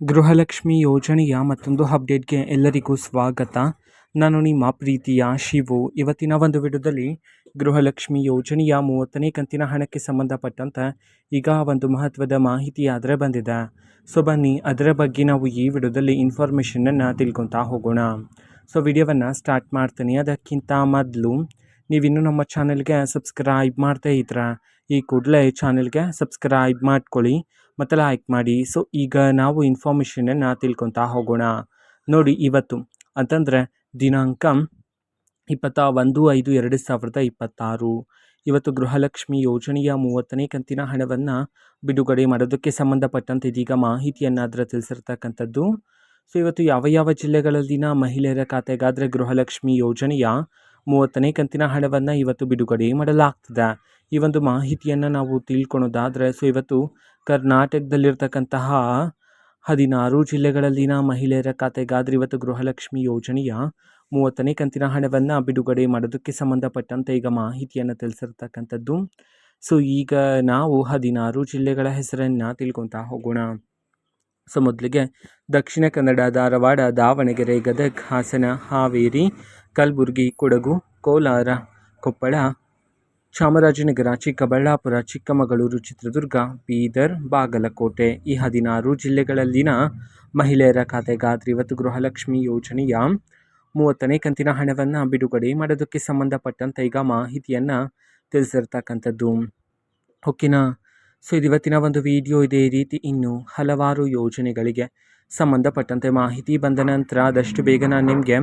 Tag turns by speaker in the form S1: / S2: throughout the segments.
S1: ಗೃಹಲಕ್ಷ್ಮಿ ಯೋಜನೆಯ ಮತ್ತೊಂದು ಅಪ್ಡೇಟ್ಗೆ ಎಲ್ಲರಿಗೂ ಸ್ವಾಗತ. ನಾನು ನಿಮ್ಮ ಪ್ರೀತಿಯ ಶಿವು. ಇವತ್ತಿನ ಒಂದು ವಿಡಿಯೋದಲ್ಲಿ ಗೃಹಲಕ್ಷ್ಮಿ ಯೋಜನೆಯ 30ನೇ ಕಂತಿನ ಹಣಕ್ಕೆ ಸಂಬಂಧಪಟ್ಟಂತೆ ಈಗ ಒಂದು ಮಹತ್ವದ ಮಾಹಿತಿ ಆದರೆ ಬಂದಿದೆ. ಸೊ ಬನ್ನಿ ಅದರ ಬಗ್ಗೆ ನಾವು ಈ ವಿಡಿಯೋದಲ್ಲಿ ಇನ್ಫಾರ್ಮೇಷನನ್ನು ತಿಳ್ಕೊತಾ ಹೋಗೋಣ. ಸೊ ವಿಡಿಯೋವನ್ನು ಸ್ಟಾರ್ಟ್ ಮಾಡ್ತೀನಿ. ಅದಕ್ಕಿಂತ ಮೊದಲು ನೀವಿನ್ನೂ ನಮ್ಮ ಚಾನಲ್ಗೆ ಸಬ್ಸ್ಕ್ರೈಬ್ ಮಾಡ್ತಾ ಇದ್ರೆ ಈ ಕೂಡಲೇ ಚಾನಲ್ಗೆ ಸಬ್ಸ್ಕ್ರೈಬ್ ಮಾಡ್ಕೊಳ್ಳಿ ಮತ್ತು ಲೈಕ್ ಮಾಡಿ. ಸೊ ಈಗ ನಾವು ಇನ್ಫಾರ್ಮೇಷನನ್ನು ತಿಳ್ಕೊತಾ ಹೋಗೋಣ. ನೋಡಿ, ಇವತ್ತು ಅಂತಂದರೆ ದಿನಾಂಕ 21/5/2026 ಇವತ್ತು ಗೃಹಲಕ್ಷ್ಮಿ ಯೋಜನೆಯ 30ನೇ ಕಂತಿನ ಹಣವನ್ನು ಬಿಡುಗಡೆ ಮಾಡೋದಕ್ಕೆ ಸಂಬಂಧಪಟ್ಟಂತೆ ಇದೀಗ ಮಾಹಿತಿಯನ್ನು ಅದರ ತಿಳಿಸಿರ್ತಕ್ಕಂಥದ್ದು. ಸೊ ಇವತ್ತು ಯಾವ ಯಾವ ಜಿಲ್ಲೆಗಳಲ್ಲಿನ ಮಹಿಳೆಯರ ಖಾತೆಗಾದರೆ ಗೃಹಲಕ್ಷ್ಮಿ ಯೋಜನೆಯ 30ನೇ ಕಂತಿನ ಹಣವನ್ನು ಇವತ್ತು ಬಿಡುಗಡೆ ಮಾಡಲಾಗ್ತದೆ. ಈ ಒಂದು ಮಾಹಿತಿಯನ್ನು ನಾವು ತಿಳ್ಕೊಳೋದಾದರೆ, ಸೊ ಇವತ್ತು ಕರ್ನಾಟಕದಲ್ಲಿರ್ತಕ್ಕಂತಹ 16 ಜಿಲ್ಲೆಗಳಲ್ಲಿನ ಮಹಿಳೆಯರ ಖಾತೆಗಾದರೆ ಇವತ್ತು ಗೃಹಲಕ್ಷ್ಮಿ ಯೋಜನೆಯ 30ನೇ ಕಂತಿನ ಹಣವನ್ನು ಬಿಡುಗಡೆ ಮಾಡೋದಕ್ಕೆ ಸಂಬಂಧಪಟ್ಟಂತೆ ಈಗ ಮಾಹಿತಿಯನ್ನು ತಿಳಿಸಿರ್ತಕ್ಕಂಥದ್ದು. ಸೊ ಈಗ ನಾವು 16 ಜಿಲ್ಲೆಗಳ ಹೆಸರನ್ನು ತಿಳ್ಕೊತಾ ಹೋಗೋಣ. ಸೊ ಮೊದಲಿಗೆ ದಕ್ಷಿಣ ಕನ್ನಡ, ಧಾರವಾಡ, ದಾವಣಗೆರೆ, ಗದಗ, ಹಾಸನ, ಹಾವೇರಿ, ಕಲಬುರಗಿ, ಕೊಡಗು, ಕೋಲಾರ, ಕೊಪ್ಪಳ, ಚಾಮರಾಜನಗರ, ಚಿಕ್ಕಬಳ್ಳಾಪುರ, ಚಿಕ್ಕಮಗಳೂರು, ಚಿತ್ರದುರ್ಗ, ಬೀದರ್, ಬಾಗಲಕೋಟೆ ಈ 16 ಜಿಲ್ಲೆಗಳಲ್ಲಿನ ಮಹಿಳೆಯರ ಖಾತೆಗಾದರೆ ಇವತ್ತು ಗೃಹಲಕ್ಷ್ಮಿ ಯೋಜನೆಯ 30ನೇ ಕಂತಿನ ಹಣವನ್ನು ಬಿಡುಗಡೆ ಮಾಡೋದಕ್ಕೆ ಸಂಬಂಧಪಟ್ಟಂತೆ ಈಗ ಮಾಹಿತಿಯನ್ನು ತಿಳಿಸಿರ್ತಕ್ಕಂಥದ್ದು. ಓಕೆನಾ. ಸೊ ಇದು ಇವತ್ತಿನ ಒಂದು ವಿಡಿಯೋ. ಇದೇ ರೀತಿ ಇನ್ನೂ ಹಲವಾರು ಯೋಜನೆಗಳಿಗೆ ಸಂಬಂಧಪಟ್ಟಂತೆ ಮಾಹಿತಿ ಬಂದ ನಂತರ ಆದಷ್ಟು ಬೇಗ ನಾನು ನಿಮಗೆ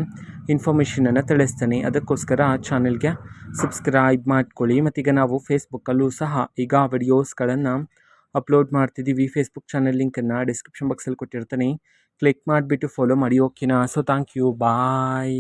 S1: ಇನ್ಫಾರ್ಮೇಷನನ್ನು ತಿಳಿಸ್ತೇನೆ. ಅದಕ್ಕೋಸ್ಕರ ಚಾನಲ್ಗೆ ಸಬ್ಸ್ಕ್ರೈಬ್ ಮಾಡ್ಕೊಳ್ಳಿ. ಮತ್ತೀಗ ನಾವು ಫೇಸ್ಬುಕ್ಕಲ್ಲೂ ಸಹ ಈಗ ವಿಡಿಯೋಸ್ಗಳನ್ನು ಅಪ್ಲೋಡ್ ಮಾಡ್ತಿದ್ದೀವಿ. ಫೇಸ್ಬುಕ್ ಚಾನಲ್ ಲಿಂಕನ್ನು ಡಿಸ್ಕ್ರಿಪ್ಷನ್ ಬಾಕ್ಸಲ್ಲಿ ಕೊಟ್ಟಿರ್ತೀನಿ. ಕ್ಲಿಕ್ ಮಾಡಿಬಿಟ್ಟು ಫಾಲೋ ಮಾಡಿ. ಓಕೆನಾ. So thank you, bye.